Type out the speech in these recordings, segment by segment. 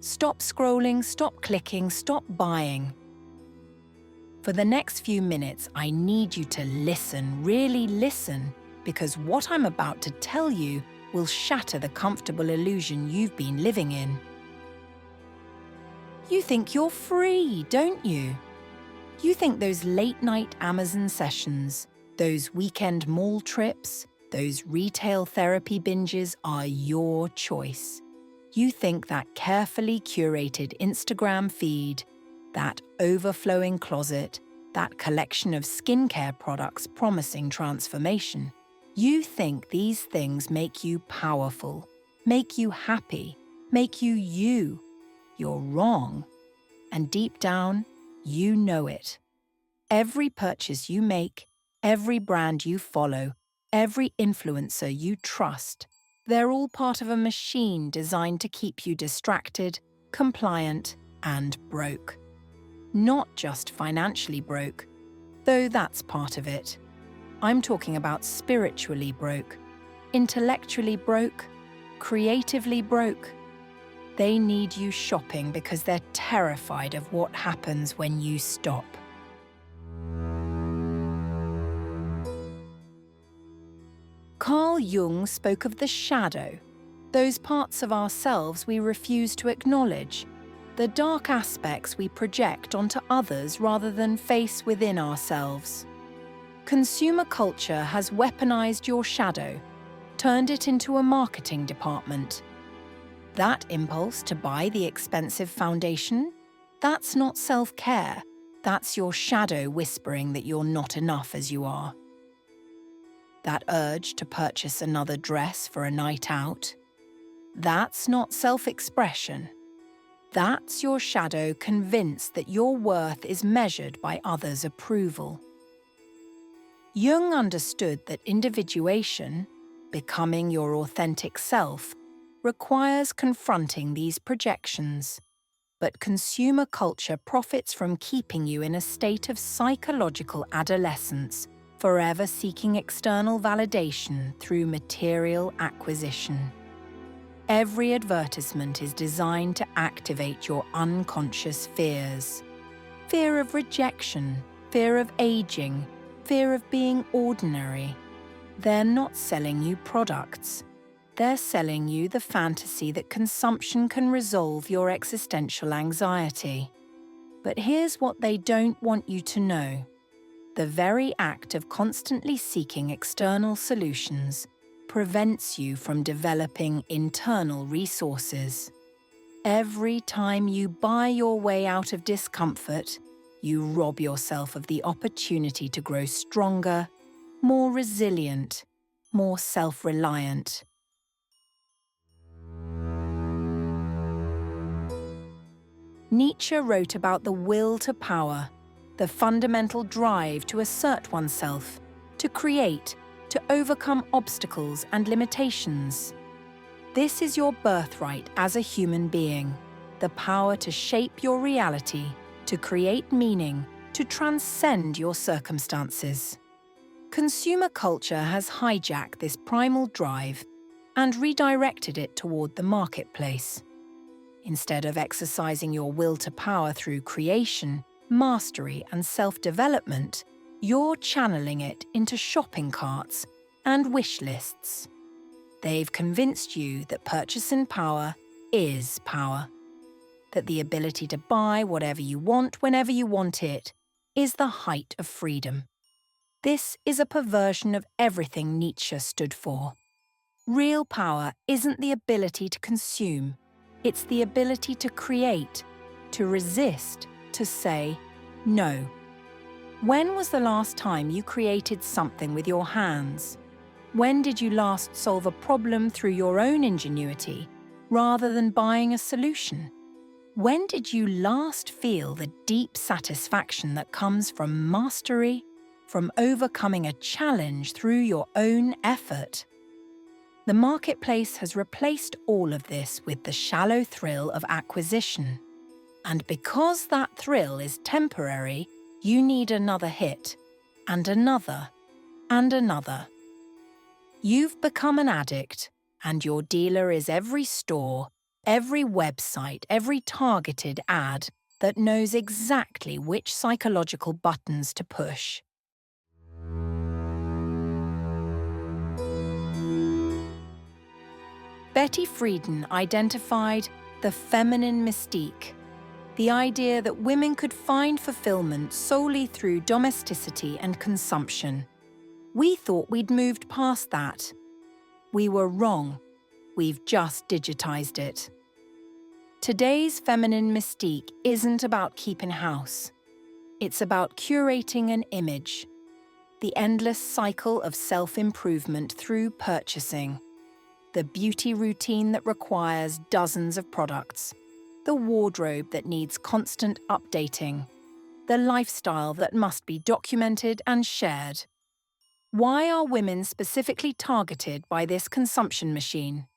Stop scrolling, stop clicking, stop buying. For the next few minutes, I need you to listen, really listen, because what I'm about to tell you will shatter the comfortable illusion you've been living in. You think you're free, don't you? You think those late-night Amazon sessions, those weekend mall trips, those retail therapy binges are your choice. You think that carefully curated Instagram feed, that overflowing closet, that collection of skincare products promising transformation, you think these things make you powerful, make you happy, make you you. You're wrong. And deep down, you know it. Every purchase you make, every brand you follow, every influencer you trust, they're all part of a machine designed to keep you distracted, compliant, and broke. Not just financially broke, though that's part of it. I'm talking about spiritually broke, intellectually broke, creatively broke. They need you shopping because they're terrified of what happens when you stop. Carl Jung spoke of the shadow, those parts of ourselves we refuse to acknowledge, the dark aspects we project onto others rather than face within ourselves. Consumer culture has weaponized your shadow, turned it into a marketing department. That impulse to buy the expensive foundation, that's not self-care, that's your shadow whispering that you're not enough as you are. That urge to purchase another dress for a night out, that's not self-expression. That's your shadow convinced that your worth is measured by others' approval. Jung understood that individuation, becoming your authentic self, requires confronting these projections. But consumer culture profits from keeping you in a state of psychological adolescence, forever seeking external validation through material acquisition. Every advertisement is designed to activate your unconscious fears. Fear of rejection, fear of aging, fear of being ordinary. They're not selling you products. They're selling you the fantasy that consumption can resolve your existential anxiety. But here's what they don't want you to know. The very act of constantly seeking external solutions prevents you from developing internal resources. Every time you buy your way out of discomfort, you rob yourself of the opportunity to grow stronger, more resilient, more self-reliant. Nietzsche wrote about the will to power, the fundamental drive to assert oneself, to create, to overcome obstacles and limitations. This is your birthright as a human being, the power to shape your reality, to create meaning, to transcend your circumstances. Consumer culture has hijacked this primal drive and redirected it toward the marketplace. Instead of exercising your will to power through creation, mastery, and self-development, you're channeling it into shopping carts and wish lists. They've convinced you that purchasing power is power, that the ability to buy whatever you want whenever you want it is the height of freedom. This is a perversion of everything Nietzsche stood for. Real power isn't the ability to consume, it's the ability to create, to resist, to say no. When was the last time you created something with your hands? When did you last solve a problem through your own ingenuity, rather than buying a solution? When did you last feel the deep satisfaction that comes from mastery, from overcoming a challenge through your own effort? The marketplace has replaced all of this with the shallow thrill of acquisition. And because that thrill is temporary, you need another hit, and another, and another. You've become an addict, and your dealer is every store, Every website, every targeted ad that knows exactly which psychological buttons to push. Betty Friedan identified the feminine mystique, the idea that women could find fulfillment solely through domesticity and consumption. We thought we'd moved past that. We were wrong. We've just digitized it. Today's feminine mystique isn't about keeping house. It's about curating an image, the endless cycle of self-improvement through purchasing, the beauty routine that requires dozens of products, the wardrobe that needs constant updating, the lifestyle that must be documented and shared. Why are women specifically targeted by this consumption machine?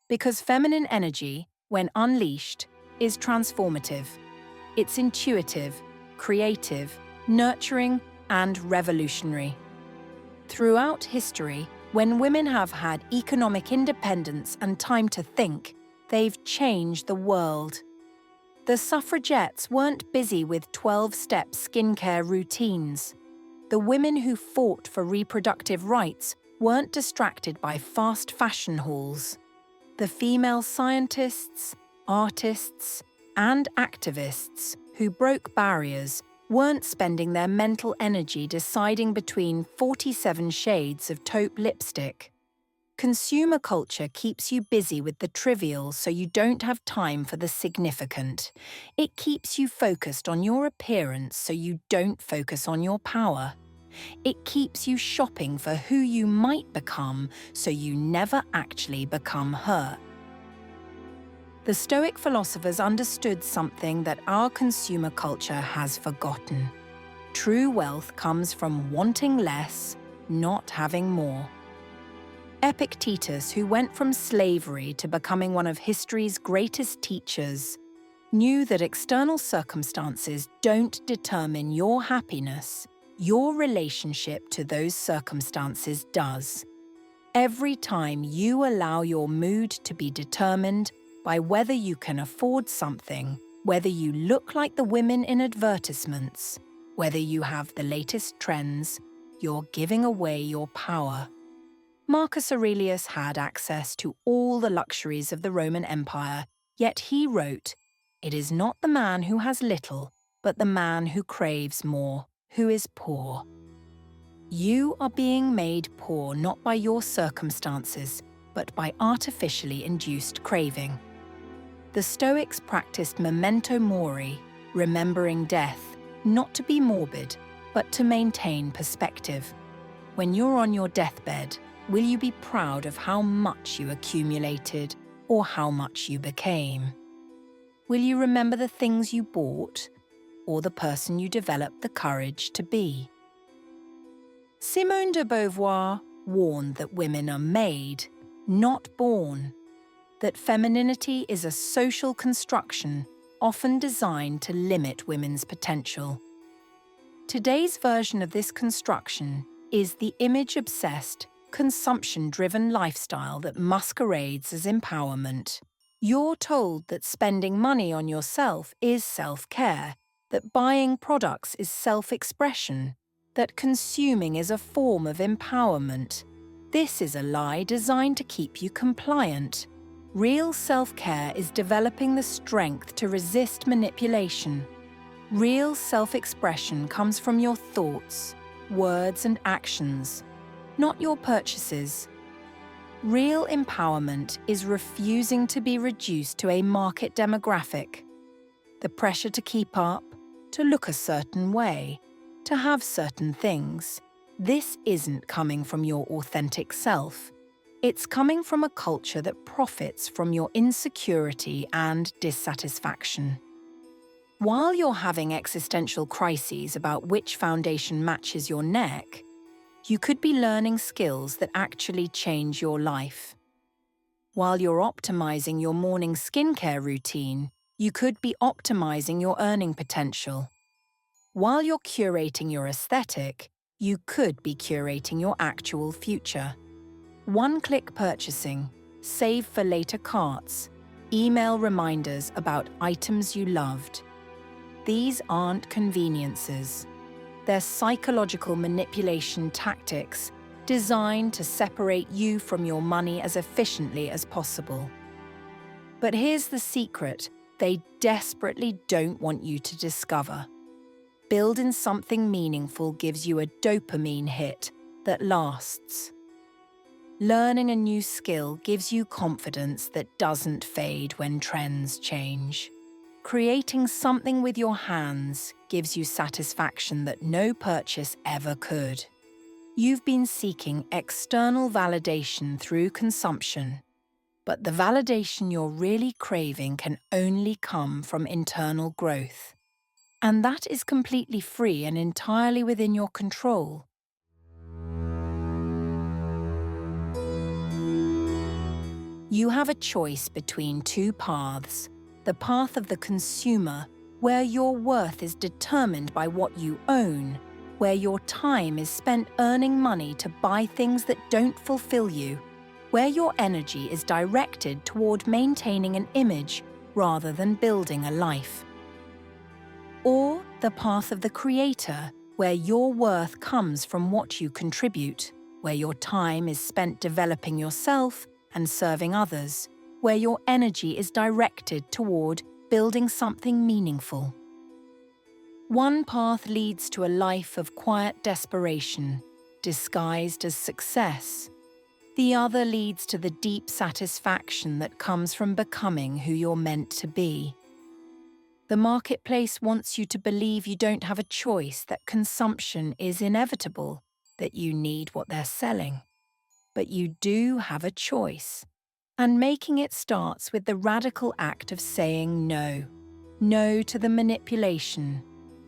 Because feminine energy, when unleashed, is transformative. It's intuitive, creative, nurturing, and revolutionary. Throughout history, when women have had economic independence and time to think, they've changed the world. The suffragettes weren't busy with 12-step skincare routines. The women who fought for reproductive rights weren't distracted by fast fashion hauls. The female scientists, artists, and activists who broke barriers weren't spending their mental energy deciding between 47 shades of taupe lipstick. Consumer culture keeps you busy with the trivial so you don't have time for the significant. It keeps you focused on your appearance so you don't focus on your power. It keeps you shopping for who you might become so you never actually become her. The Stoic philosophers understood something that our consumer culture has forgotten. True wealth comes from wanting less, not having more. Epictetus, who went from slavery to becoming one of history's greatest teachers, knew that external circumstances don't determine your happiness. Your relationship to those circumstances does. Every time you allow your mood to be determined by whether you can afford something, whether you look like the women in advertisements, whether you have the latest trends, you're giving away your power. Marcus Aurelius had access to all the luxuries of the Roman Empire, yet he wrote, "It is not the man who has little, but the man who craves more, who is poor." You are being made poor not by your circumstances, but by artificially induced craving. The Stoics practiced memento mori, remembering death, not to be morbid, but to maintain perspective. When you're on your deathbed, will you be proud of how much you accumulated or how much you became? Will you remember the things you bought or the person you developed the courage to be? Simone de Beauvoir warned that women are made, not born, that femininity is a social construction often designed to limit women's potential. Today's version of this construction is the image-obsessed, consumption-driven lifestyle that masquerades as empowerment. You're told that spending money on yourself is self-care, that buying products is self-expression, that consuming is a form of empowerment. This is a lie designed to keep you compliant. Real self-care is developing the strength to resist manipulation. Real self-expression comes from your thoughts, words, and actions, not your purchases. Real empowerment is refusing to be reduced to a market demographic. The pressure to keep up, to look a certain way, to have certain things. This isn't coming from your authentic self. It's coming from a culture that profits from your insecurity and dissatisfaction. While you're having existential crises about which foundation matches your neck, you could be learning skills that actually change your life. While you're optimizing your morning skincare routine, you could be optimizing your earning potential. While you're curating your aesthetic, you could be curating your actual future. One-click purchasing, save for later carts. email reminders about items you loved. These aren't conveniences. They're psychological manipulation tactics designed to separate you from your money as efficiently as possible. But here's the secret they desperately don't want you to discover. Building something meaningful gives you a dopamine hit that lasts. Learning a new skill gives you confidence that doesn't fade when trends change. Creating something with your hands gives you satisfaction that no purchase ever could. You've been seeking external validation through consumption, but the validation you're really craving can only come from internal growth. And that is completely free and entirely within your control. You have a choice between two paths: the path of the consumer, where your worth is determined by what you own, where your time is spent earning money to buy things that don't fulfill you, where your energy is directed toward maintaining an image rather than building a life. Or the path of the creator, where your worth comes from what you contribute, where your time is spent developing yourself and serving others, where your energy is directed toward building something meaningful. One path leads to a life of quiet desperation, disguised as success. The other leads to the deep satisfaction that comes from becoming who you're meant to be. The marketplace wants you to believe you don't have a choice, that consumption is inevitable, that you need what they're selling. But you do have a choice. And making it starts with the radical act of saying no. No to the manipulation.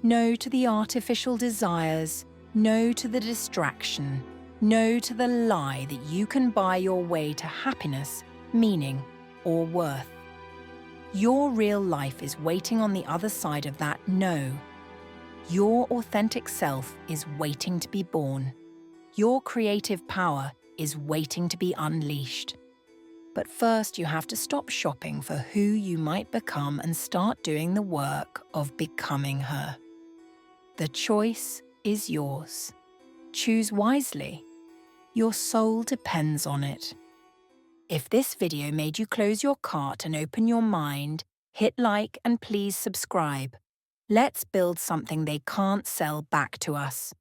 No to the artificial desires. No to the distraction. No to the lie that you can buy your way to happiness, meaning, or worth. Your real life is waiting on the other side of that no. Your authentic self is waiting to be born. Your creative power is waiting to be unleashed. But first, you have to stop shopping for who you might become and start doing the work of becoming her. The choice is yours. Choose wisely. Your soul depends on it. If this video made you close your cart and open your mind, hit like and please subscribe. Let's build something they can't sell back to us.